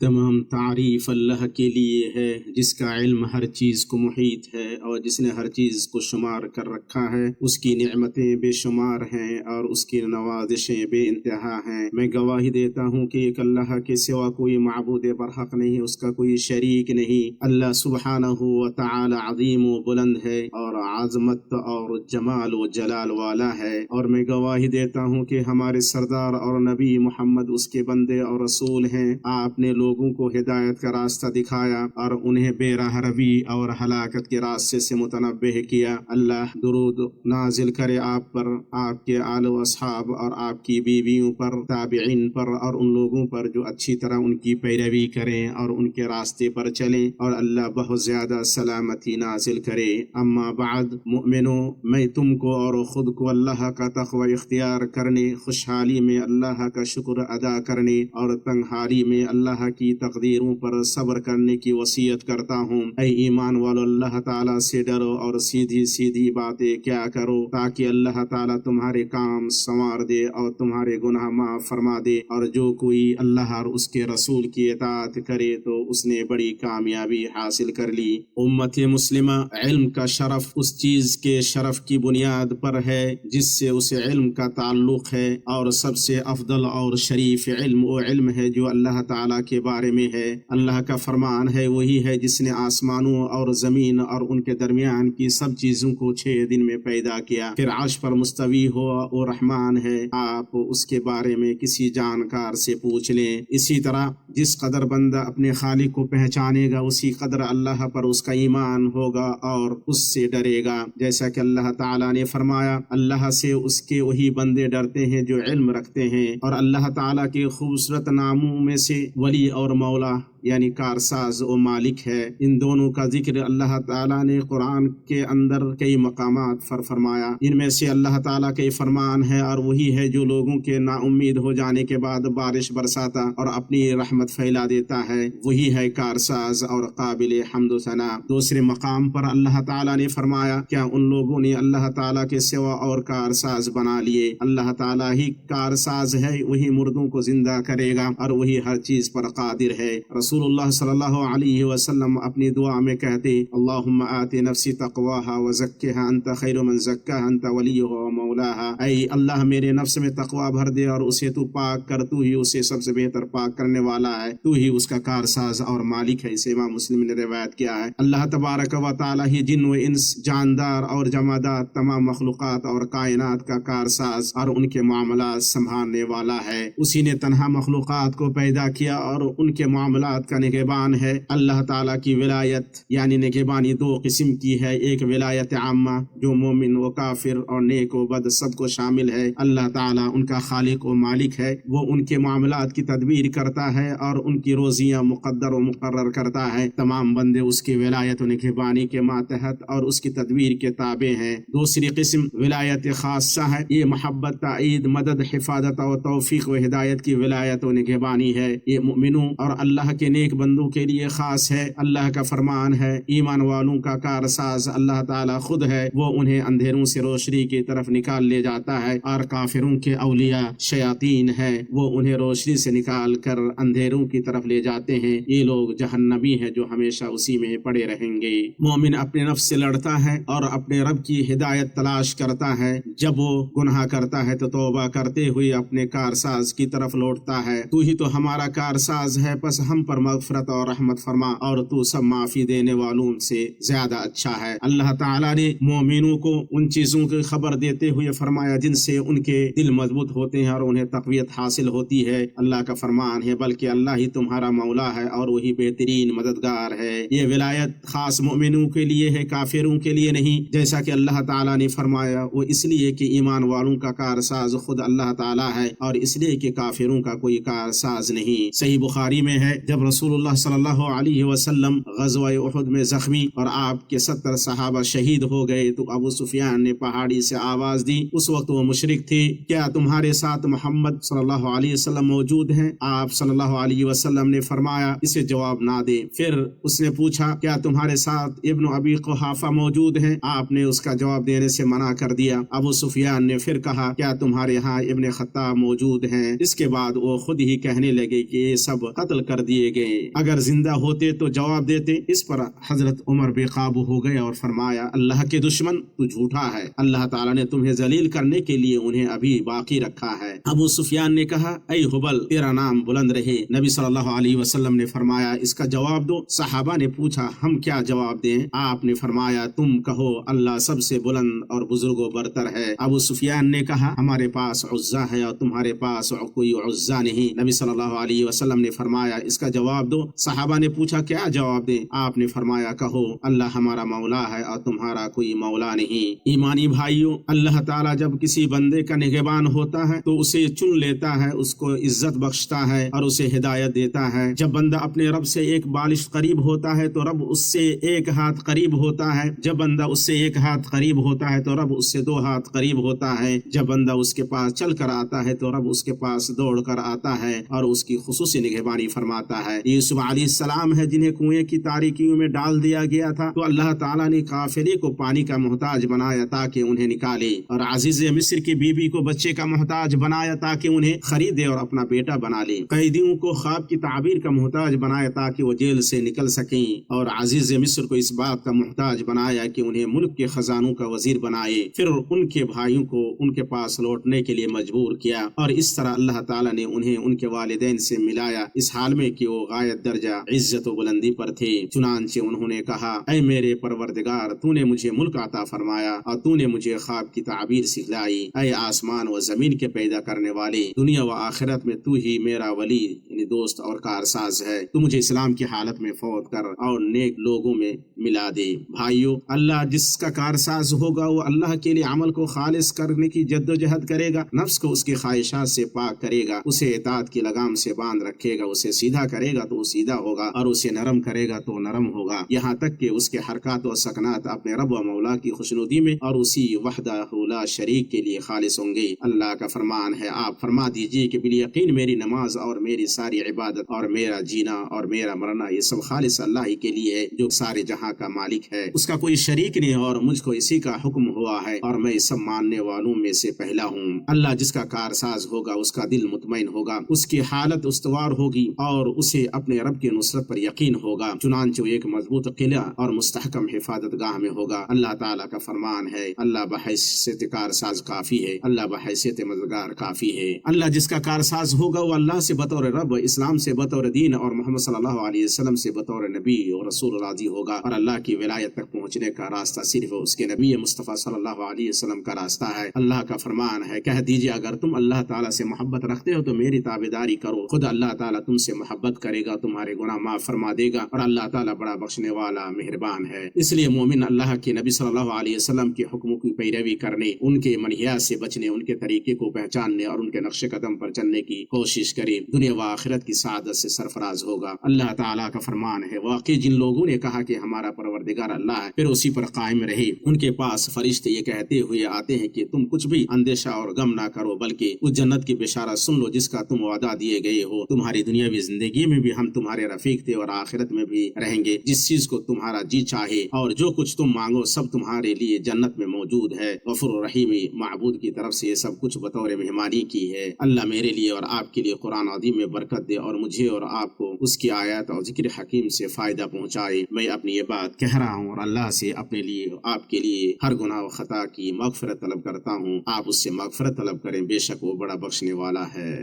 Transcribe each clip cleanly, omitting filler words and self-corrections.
تمام تعریف اللہ کے لیے ہے جس کا علم ہر چیز کو محیط ہے اور جس نے ہر چیز کو شمار کر رکھا ہے۔ اس کی نعمتیں بے شمار ہیں اور اس کی نوازشیں بے انتہا ہیں۔ میں گواہی دیتا ہوں کہ ایک اللہ کے سوا کوئی معبود برحق نہیں، اس کا کوئی شریک نہیں۔ اللہ سبحانہ و تعالی عظیم و بلند ہے اور عظمت اور جمال و جلال والا ہے، اور میں گواہی دیتا ہوں کہ ہمارے سردار اور نبی محمد اس کے بندے اور رسول ہیں۔ آپ نے لوگوں کو ہدایت کا راستہ دکھایا اور انہیں بے راہ روی اور ہلاکت کے راستے سے متنبہ کیا۔ اللہ درود نازل کرے آپ پر، آپ کے آل و اصحاب اور آپ کی بیویوں پر، تابعین پر اور ان لوگوں پر جو اچھی طرح ان کی پیروی کریں اور ان کے راستے پر چلیں، اور اللہ بہت زیادہ سلامتی نازل کرے۔ اما بعد، مومنو، میں تم کو اور خود کو اللہ کا تقوی اختیار کرنے، خوشحالی میں اللہ کا شکر ادا کرنے اور تنہاری میں اللہ کی تقدیروں پر صبر کرنے کی وصیت کرتا ہوں۔ اے ایمان والو، اللہ تعالیٰ سے ڈرو اور سیدھی سیدھی باتیں کیا کرو تاکہ اللہ تعالیٰ تمہارے کام سنوار دے اور تمہارے گناہ معاف فرما دے، اور جو کوئی اللہ اور اس کے رسول کی اطاعت کرے تو اس نے بڑی کامیابی حاصل کر لی۔ امت مسلمہ، علم کا شرف اس چیز کے شرف کی بنیاد پر ہے جس سے اس علم کا تعلق ہے، اور سب سے افضل اور شریف علم وہ علم ہے جو اللہ تعالیٰ کے بارے میں ہے۔ اللہ کا فرمان ہے، وہی ہے جس نے آسمانوں اور زمین اور ان کے درمیان کی سب چیزوں کو 6 دن میں پیدا کیا، پھر عرش پر مستوی ہوا، وہ رحمان ہے، آپ اس کے بارے میں کسی جانکار سے پوچھ لیں۔ اسی طرح جس قدر بندہ اپنے خالق کو پہچانے گا اسی قدر اللہ پر اس کا ایمان ہوگا اور اس سے ڈرے گا، جیسا کہ اللہ تعالیٰ نے فرمایا، اللہ سے اس کے وہی بندے ڈرتے ہیں جو علم رکھتے ہیں۔ اور اللہ تعالیٰ کے خوبصورت ناموں میں سے ولی اور مولا یعنی کارساز و مالک ہے، ان دونوں کا ذکر اللہ تعالیٰ نے قرآن کے اندر کئی مقامات پر فرمایا۔ ان میں سے اللہ تعالیٰ کے فرمان ہے، اور وہی ہے جو لوگوں کے نا امید ہو جانے کے بعد بارش برساتا اور اپنی رحمت پھیلا دیتا ہے، وہی ہے کارساز اور قابل حمد و ثنا۔ دوسرے مقام پر اللہ تعالیٰ نے فرمایا، کیا ان لوگوں نے اللہ تعالیٰ کے سوا اور کارساز بنا لیے؟ اللہ تعالیٰ ہی کارساز ہے، وہی مردوں کو زندہ کرے گا اور وہی ہر چیز پر قادر ہے۔ رسول اللہ صلی اللہ علیہ وسلم اپنی دعا میں کہتے، اللہم آت نفسی تقواہا وزکھا انت خیر من زکاہا انت ولیہا ومولاہا۔ اے اللہ، میرے نفس میں تقوی بھر دے اور اسے تو پاک کر، تو ہی اسے سب سے بہتر پاک کرنے والا ہے، تو ہی اس کا کارساز اور مالک ہے۔ اسے امام مسلم نے روایت کیا ہے۔ اللہ تبارک و تعالی ہی جن و انس، جاندار اور جمادات، تمام مخلوقات اور کائنات کا کارساز اور ان کے معاملات سنبھالنے والا ہے۔ اسی نے تنہا مخلوقات کو پیدا کیا اور ان کے معاملات کا نگہبان ہے۔ اللہ تعالیٰ کی ولایت یعنی نگہبانی 2 قسم کی ہے، ایک ولایت عامہ جو مومن و کافر اور نیک و بد سب کو شامل ہے۔ اللہ تعالیٰ ان کا خالق و مالک ہے، وہ ان کے معاملات کی تدبیر کرتا ہے اور ان کی روزیاں مقدر و مقرر کرتا ہے۔ تمام بندے اس کی ولایت و نگہبانی کے ماتحت اور اس کی تدبیر کے تابع ہیں۔ دوسری قسم ولایت خاصہ ہے، یہ محبت، تائید، مدد، حفاظت و توفیق و ہدایت کی ولایت و نگہبانی ہے۔ یہ مومنوں اور اللہ کے نیک بندوں کے لیے خاص ہے۔ اللہ کا فرمان ہے، ایمان والوں کا کارساز اللہ تعالیٰ خود ہے، وہ انہیں اندھیروں سے روشنی کی طرف نکال لے جاتا ہے، اور کافروں کے اولیاء شیاطین ہیں، وہ انہیں روشنی سے نکال کر اندھیروں کی طرف لے جاتے ہیں۔ یہ لوگ جہنمی ہیں جو ہمیشہ اسی میں پڑے رہیں گے۔ مومن اپنے نفس سے لڑتا ہے اور اپنے رب کی ہدایت تلاش کرتا ہے۔ جب وہ گناہ کرتا ہے تو توبہ کرتے ہوئے اپنے کارساز کی طرف لوٹتا ہے۔ تو ہی تو ہمارا کارساز ہے، پس ہم پر مغفرت اور رحمت فرما، اور تو سب معافی دینے والوں سے زیادہ اچھا ہے۔ اللہ تعالیٰ نے مومنوں کو ان چیزوں کی خبر دیتے ہوئے فرمایا جن سے ان کے دل مضبوط ہوتے ہیں اور انہیں تقویت حاصل ہوتی ہے۔ اللہ کا فرمان ہے، بلکہ اللہ ہی تمہارا مولا ہے اور وہی بہترین مددگار ہے۔ یہ ولایت خاص مومنوں کے لیے ہے، کافروں کے لیے نہیں، جیسا کہ اللہ تعالیٰ نے فرمایا، وہ اس لیے کہ ایمان والوں کا کارساز خود اللہ تعالیٰ ہے، اور اس لیے کہ کافروں کا کوئی کارساز نہیں۔ صحیح بخاری میں ہے، جب رسول اللہ صلی اللہ علیہ وسلم غزوہ احد میں زخمی اور آپ کے 70 صحابہ شہید ہو گئے تو ابو سفیان نے پہاڑی سے آواز دی، اس وقت وہ مشرک تھے، کیا تمہارے ساتھ محمد صلی اللہ علیہ وسلم موجود ہیں؟ آپ صلی اللہ علیہ وسلم نے فرمایا، اسے جواب نہ دے۔ پھر اس نے پوچھا، کیا تمہارے ساتھ ابن ابی قحافہ موجود ہیں؟ آپ نے اس کا جواب دینے سے منع کر دیا۔ ابو سفیان نے پھر کہا، کیا تمہارے ہاں ابن خطاب موجود ہیں؟ اس کے بعد وہ خود ہی کہنے لگے کہ یہ سب قتل کر دیے गए, अगर जिंदा होते तो जवाब देते। इस पर हजरत उमर बेकाबू हो गए और फरमाया, अल्लाह के दुश्मन, तू झूठा है, अल्लाह ताला ने तुम्हें जलील करने के लिए उन्हें अभी बाकी रखा है। अबू सुफियान ने कहा, ऐ हुबल, तेरा नाम बुलंद रहे। नबी सल्लल्लाहु अलैहि वसल्लम ने फरमाया, इसका जवाब दो। सहाबा ने पूछा, हम क्या जवाब दें? आपने फरमाया, तुम कहो अल्लाह सबसे बुलंद और बुजुर्गों बरतर है। अबू सुफियान ने कहा, हमारे पास उज्जा है और तुम्हारे पास कोई उज्जा नहीं। नबी सल्लल्लाहु अलैहि वसल्लम ने फरमाया, इसका जवाब दो। सहाबा ने पूछा, क्या जवाब दें? आपने फरमाया, कहो अल्लाह हमारा मौला है और तुम्हारा कोई मौला नहीं। ईमानी भाइयों, अल्लाह ताला जब किसी बंदे का निगहबान होता है तो उसे चुन लेता है, उसको इज्जत बख्शता है और उसे हिदायत देता है। जब बंदा अपने रब से एक बालिश करीब होता है तो रब उससे एक हाथ करीब होता है। जब बंदा उससे एक हाथ करीब होता है तो रब उससे दो हाथ करीब होता है। जब बंदा उसके पास चल कर आता है तो रब उसके पास दौड़ कर आता है और उसकी खुसूसी निगहबानी फरमाता है। यूसुफ अलैहिस्सलाम है जिन्हें कुएं की तारीकियों में डाल दिया गया था, तो अल्लाह ताला ने काफिले को पानी का मोहताज बनाया ताकि उन्हें निकाले, और अजीज मिस्र की बीबी को बच्चे का मोहताज बनाया ताकि उन्हें खरीदे और अपना बेटा बना ले। कैदियों को ख्वाब की ताबीर का मोहताज बनाया ताकि वो जेल से निकल सकें, और अजीज मिस्र को इस बात का मोहताज बनाया कि उन्हें मुल्क के खजानों का वजीर बनाए। फिर उनके भाइयों को उनके पास लौटने के लिए मजबूर किया, और इस तरह अल्लाह ताला ने उन्हें उनके वालिदैन से मिलाया, इस हाल में कि वो गायत दर्जा इज्जत व बुलंदी पर थे। चुनांचे उन्होंने कहा, ऐ मेरे परवरदिगार, तूने मुझे मुल्क अता फरमाया और तूने मुझे ख्वाब की ताबीर सिखलाई। ऐ आसमान व जमीन के पैदा करने वाले, दुनिया व आखिरत में तू ही मेरा वली यानी दोस्त और कारसाज है। तू मुझे इस्लाम की हालत में फौत कर और नेक लोगों में मिला दे। भाइयों, अल्लाह जिसका कारसाज होगा वो अल्लाह के लिए अमल को खालिस करने की जद्दोजहद करेगा, नफ्स को उसकी ख्वाहिशात से पाक करेगा, उसे इताअत की लगाम से बांध रखेगा, उसे सीधा करेगा तो वो सीधा होगा और उसे नरम करेगा तो नरम होगा, यहाँ तक कि उसके हरकत और सकनात अपने रब व मौला की खुशनुदी में और उसी वहदहू ला शरीक के लिए खालिस होंगे। अल्लाह का फरमान है, आप फरमा दीजिए कि बिल यकीन मेरी नमाज और मेरी सारी इबादत और मेरा जीना और मेरा मरना ये सब खालिस अल्लाह ही के लिए है जो सारे जहां का मालिक है, उसका कोई शरीक नहीं और मुझको इसी का हुक्म हुआ है और मैं सब मानने वालों में से पहला हूँ। अल्लाह जिसका कारसाज होगा उसका दिल मुतमईन होगा, उसकी हालत उस्तवार होगी और उसे अपने रब की नुसरत पर यकीन होगा, चुनांचे एक मजबूत किला और मुस्तहकम हिफाजत गाह में होगा। अल्लाह ताला का फरमान है, अल्लाह बहैसियत कारसाज काफी है, अल्लाह बहैसियत मददगार काफी है। अल्लाह जिसका कारसाज होगा वो अल्लाह से बतौर रब, इस्लाम से बतौर दीन और मोहम्मद सल्लल्लाहु अलैहि वसल्लम से बतौर नबी और रसूल राजी होगा, और अल्लाह की विलायत तक पहुँचने का रास्ता सिर्फ उसके नबी मुस्तफ़ा सल्लल्लाहु अलैहि वसल्लम का रास्ता है। अल्लाह का फरमान है, कह दीजिए अगर तुम अल्लाह ताला से मोहब्बत रखते हो तो मेरी ताबेदारी करो, खुद अल्लाह ताला तुमसे मोहब्बत करेगा, तुम्हारे गुनाह माफ फरमा देगा और अल्लाह ताला बड़ा बख्शने वाला मेहरबान है। इसलिए मोमिन अल्लाह के नबी सल्लल्लाहु अलैहि वसल्लम के हुक्मों की पैरवी करने, उनके मनहियात से बचने, उनके तरीके को पहचानने और उनके नक्शे कदम पर चलने की कोशिश करे, दुनिया व आखिरत की सादत से सरफराज होगा। अल्लाह ताला का फरमान है, वाकई जिन लोगों ने कहा कि हमारा परवरदिगार अल्लाह है फिर उसी पर कायम रहे, उनके पास फरिश्ते ये कहते हुए आते हैं कि तुम कुछ भी अंदेशा और गम ना करो, बल्कि उस जन्नत की बिशारत सुन लो जिसका तुम वादा दिए गए हो। तुम्हारी दुनियावी जिंदगी में भी हम तुम्हारे रफीक थे और आखिरत में भी रहेंगे। जिस चीज को तुम्हारा जी चाहे और जो कुछ तुम मांगो सब तुम्हारे लिए जन्नत में मौजूद है। गफूर रहीम माबूद की तरफ से ये सब कुछ बतौर मेहमानी की है। अल्लाह मेरे लिए और आपके लिए कुरान अज़ीम में बरकत दे और मुझे और आपको उसकी आयत और जिक्र हकीम से फायदा पहुँचाए। मैं अपनी ये बात कह रहा हूँ और अल्लाह से अपने लिए आपके लिए हर गुनाह व खता की मगफिरत तलब करता हूँ। आप उससे मगफिरत तलब करें, बेशक वो बड़ा बख्शने वाला है।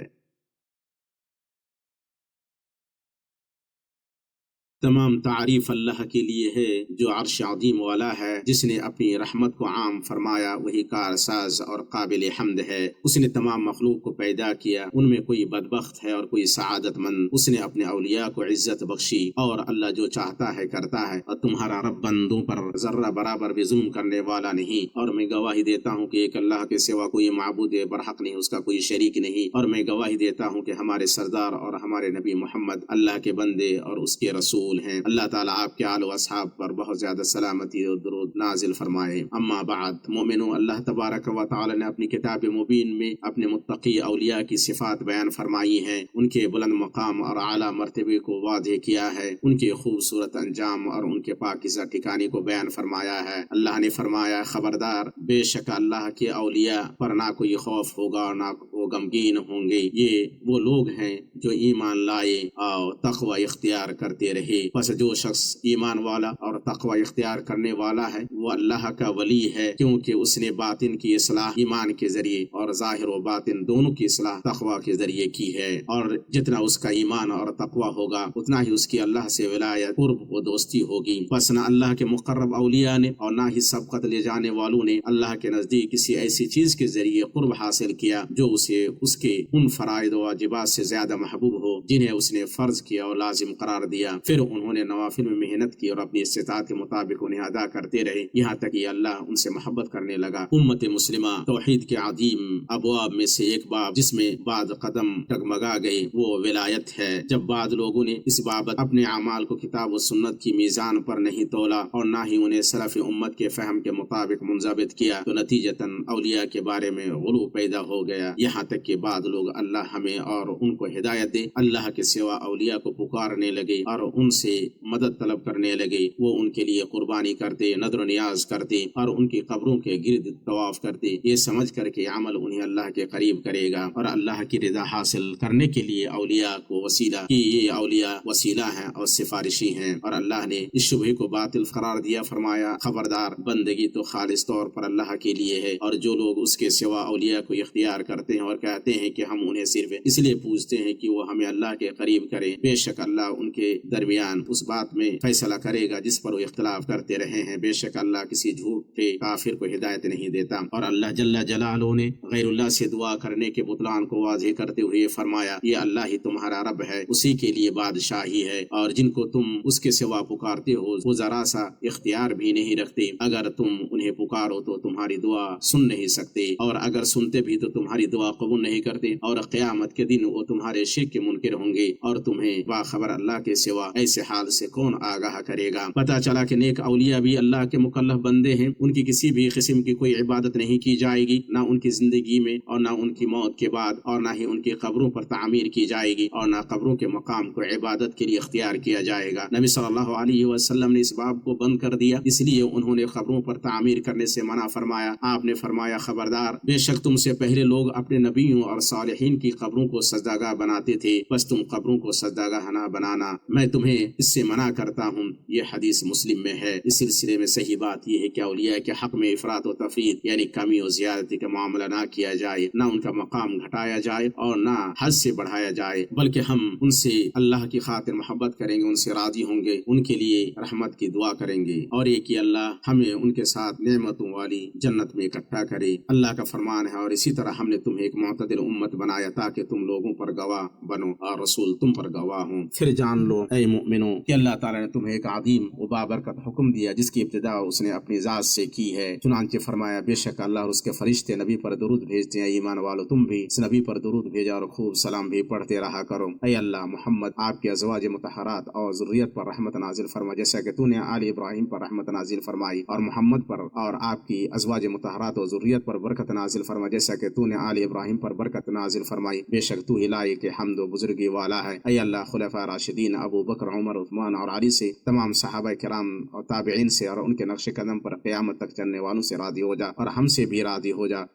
तमाम तारीफ अल्लाह के लिए है जो अर्श अज़ीम वाला है, जिसने अपनी रहमत को आम फरमाया, वही कारसाज और काबिल हम्द है। उसने तमाम मखलूक को पैदा किया, उनमें कोई बदबख्त है और कोई सआदतमंद। उसने अपने औलिया को इज्जत बख्शी और अल्लाह जो चाहता है करता है, और तुम्हारा रब बंदों पर जर्रा बराबर भी जुल्म करने वाला नहीं। और मैं गवाही देता हूँ कि एक अल्लाह के सिवा कोई माबूद बरहक नहीं, उसका कोई शरीक नहीं। और मैं गवाही देता हूँ कि हमारे सरदार और हमारे नबी मोहम्मद अल्लाह के बंदे और उसके रसूल हैं। अल्लाह ताला आपके आल व असहाब पर बहुत ज्यादा सलामती और दुरूद नाजिल फरमाए। अम्मा बाद, मोमिनो, अल्लाह तबारक व तआला ने अपनी किताब मुबीन में अपने मुत्तकी औलिया की सिफात बयान फरमाई हैं, उनके बुलंद मकाम और आला मर्तबे को वादे किया है, उनके खूबसूरत अंजाम और उनके पाकीज़ा ठिकाने को बयान फरमाया है। अल्लाह ने फरमाया, खबरदार, बेशक अल्लाह के औलिया पर ना कोई खौफ होगा और ना गमगीन होंगे। ये वो लोग हैं जो ईमान लाए और तकवा इख्तियार करते रहे। बस जो शख्स ईमान वाला और तकवा इख्तियार करने वाला है वो अल्लाह का वली है, क्योंकि उसने बातिन की इस्लाह ईमान के जरिए और ज़ाहिर व बातिन दोनों की इस्लाह तकवा के जरिए की है। और जितना उसका ईमान और तकवा होगा उतना ही उसकी अल्लाह से विलायत, कुर्ब व दोस्ती होगी। बस न अल्लाह के मुकर्रब औलिया ने और ना ही सबकत ले जाने वालों ने अल्लाह के नजदीक किसी ऐसी चीज के जरिए कुर्ब हासिल किया जो उसे उसके उन फराइद व वाजिबात से ज्यादा महबूब हो जिन्हें उसने फर्ज किया और लाजिम करार दिया। फिर उन्होंने नवाफिल में मेहनत की और अपनी इस्तिताअत के मुताबिक उन्हें अदा करते रहे, यहाँ तक कि अल्लाह उनसे मोहब्बत करने लगा। उम्मत मुस्लिमा तौहीद के अदीम अबवाब में से एक बाब जिसमें बाद कदम डगमगा गई वो विलायत है। जब बाद लोगों ने इस बाबत अपने अमाल को किताब व सुन्नत की मीज़ान पर नहीं तोला और ना ही उन्हें सलफ़ उम्मत के फहम के मुताबिक मुंज़बित किया तो नतीजतन औलिया के बारे में गुलू पैदा हो गया। यहाँ तक कि बाद लोग अल्लाह हमें और उनको हिदायत दे अल्लाह के सिवा औलिया को पुकारने लगे और उनसे मदद तलब करने लगे। वो उनके लिए कुर्बानी करते, नदर नियाज करते और उनकी कब्रों के गिर्द तवाफ करते, ये समझ कर के अमल उन्हें अल्लाह के करीब करेगा। और अल्लाह की रिदा हासिल करने के लिए औलिया को वसीला कि ये औलिया वसीला हैं और सिफारिशी हैं। और अल्लाह ने इस शुबहे को बातिल करार दिया, फरमाया खबरदार बंदगी तो खालिस तौर पर अल्लाह के लिए है, और जो लोग उसके सिवा औलिया को इख्तियार करते हैं और कहते हैं कि हम उन्हें सिर्फ इसलिए पूजते हैं कि वो हमें अल्लाह के करीब करें, बेशक अल्लाह उनके दरमियान उस बात में फैसला करेगा जिस पर वो इख्तिलाफ करते रहे हैं। बेशक अल्लाह किसी झूठे काफिर को हिदायत नहीं देता। और अल्लाह जल्ला जलालुहु ने गैरुल्लाह से दुआ करने के बुतलान को वाज़ेह करते हुए फरमाया, ये अल्लाह ही तुम्हारा रब है, उसी के लिए बादशाही है, और जिनको तुम उसके सिवा पुकारते हो वो जरा सा इख्तियार भी नहीं रखते। अगर तुम उन्हें पुकारो तो तुम्हारी दुआ सुन नहीं सकते, और अगर सुनते भी तो तुम्हारी दुआ कबूल नहीं करते, और क़यामत के दिन वो तुम्हारे शिर्क के मुनकिर होंगे, और तुम्हें बाखबर अल्लाह के सिवा ऐसे हाल से कौन आगाह करेगा। पता चला कि नेक औलिया भी अल्लाह के मुकल्लफ बंदे हैं, उनकी किसी भी किस्म की कोई इबादत नहीं की जाएगी, ना उनकी जिंदगी में और ना उनकी मौत के बाद, और ना ही उनकी कब्रों पर तामीर की जाएगी, और ना कब्रों के मकाम को इबादत के लिए इख्तियार किया जाएगा। नबी सल्लल्लाहु अलैहि वसल्लम ने इस बाब को बंद कर दिया, इसलिए उन्होंने कब्रों पर तामीर करने से मना फरमाया। आपने फरमाया, खबरदार, बेशक तुमसे पहले लोग अपने नबियों और सालिहीन की कब्रों को सजदागाह बनाते थे, बस तुम कब्रों को सजदागाह ना बनाना, मैं तुम्हें इससे मना करता हूँ। ये हदीस मुस्लिम में है। इस सिलसिले में सही बात यह है कि औलिया के हक में इफरात व तफरीद यानी कमी और ज्यादती का मामला ना किया जाए, ना उनका मकाम घटाया जाए और ना हद से बढ़ाया जाए, बल्कि हम उनसे अल्लाह की खातिर मोहब्बत करेंगे, उनसे राजी होंगे, उनके लिए रहमत की दुआ करेंगे, और एक कि अल्लाह हमें उनके साथ नेमतों वाली जन्नत में इकट्ठा करे। अल्लाह का फरमान है, और इसी तरह हमने तुम्हें एक मुअतदिल उम्मत बनाया ताकि तुम लोगों पर गवाह बनो और रसूल तुम पर गवाह हों। फिर जान लो ऐ मुमिनो कि अल्लाह ताला ने तुम्हें एक अज़ीम व बाबरकत हुक्म दिया जिसकी इब्तिदा उसने अपनी जात से की है। चुनांचे फरमाया, बेशक अल्लाह और उसके फरिश्ते नबी पर दुरूद भेजते हैं, ईमान वालों तुम भी इस नबी पर दुरूद भेजा और खूब सलाम भी पढ़ते रहा करो। ऐ अल्लाह मोहम्मद आपके अज़वाज मुतहरात और ज़ुर्रियत पर रहमत नाजिल फरमा, जैसा कि तूने आले इब्राहिम पर रहमत नाजिल फरमाई, और मोहम्मद पर और आपकी अज़वाज मुतहरात और ज़ुर्रियत पर बरकत नाजिल फरमा, जैसा कि तूने आले इब्राहिम पर बरकत नाजिल फरमाई। बेशक तू ही लायक हम्द व बुजुर्गी वाला है। ऐ अल्लाह खुलफा राशिदीन अबू बकर, उमर, उस्मान और अली से, तमाम सहाबा किराम और ताबिईन से और उनके नक्श कदम पर क़यामत तक चलने वालों से राज़ी हो जा, और हमसे भी राज़ी हो जा।